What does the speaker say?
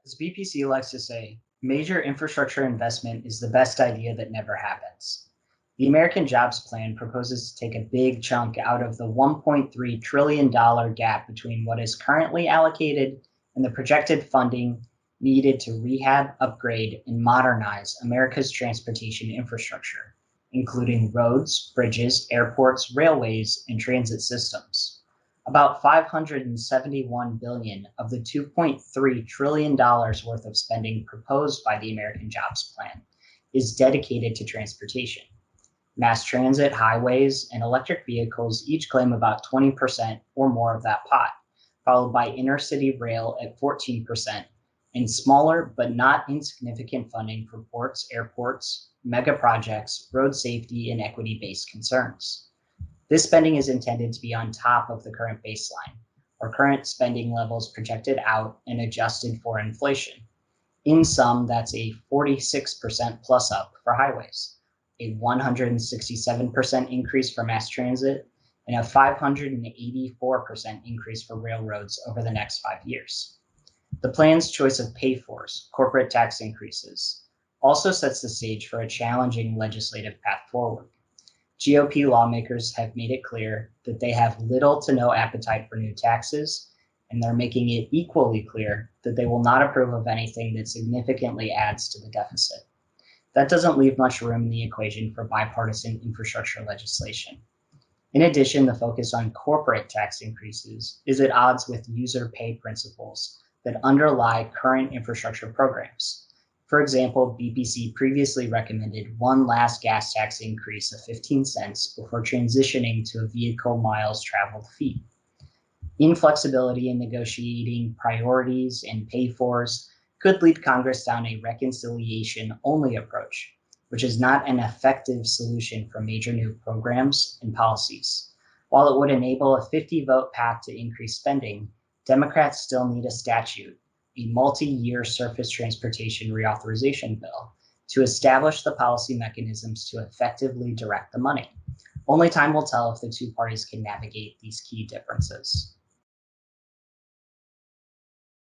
As BPC likes to say, major infrastructure investment is the best idea that never happens. The American Jobs Plan proposes to take a big chunk out of the $1.3 trillion gap between what is currently allocated and the projected funding needed to rehab, upgrade, and modernize America's transportation infrastructure, including roads, bridges, airports, railways, and transit systems. About 571 billion of the $2.3 trillion worth of spending proposed by the American Jobs Plan is dedicated to transportation. Mass transit, highways, and electric vehicles each claim about 20% or more of that pot, followed by inner-city rail at 14%, and smaller but not insignificant funding for ports, airports, mega projects, road safety, and equity-based concerns. This spending is intended to be on top of the current baseline, or current spending levels projected out and adjusted for inflation. In sum, that's a 46% plus up for highways, a 167% increase for mass transit, and a 584% increase for railroads over the next 5 years. The plan's choice of pay-fors, corporate tax increases, also sets the stage for a challenging legislative path forward. GOP lawmakers have made it clear that they have little to no appetite for new taxes, and they're making it equally clear that they will not approve of anything that significantly adds to the deficit. That doesn't leave much room in the equation for bipartisan infrastructure legislation. In addition, the focus on corporate tax increases is at odds with user pay principles that underlie current infrastructure programs. For example, BPC previously recommended one last gas tax increase of 15 cents before transitioning to a vehicle miles traveled fee. Inflexibility in negotiating priorities and pay-fors could lead Congress down a reconciliation-only approach, which is not an effective solution for major new programs and policies. While it would enable a 50-vote path to increase spending, Democrats still need a statute, a multi-year surface transportation reauthorization bill, to establish the policy mechanisms to effectively direct the money. Only time will tell if the two parties can navigate these key differences.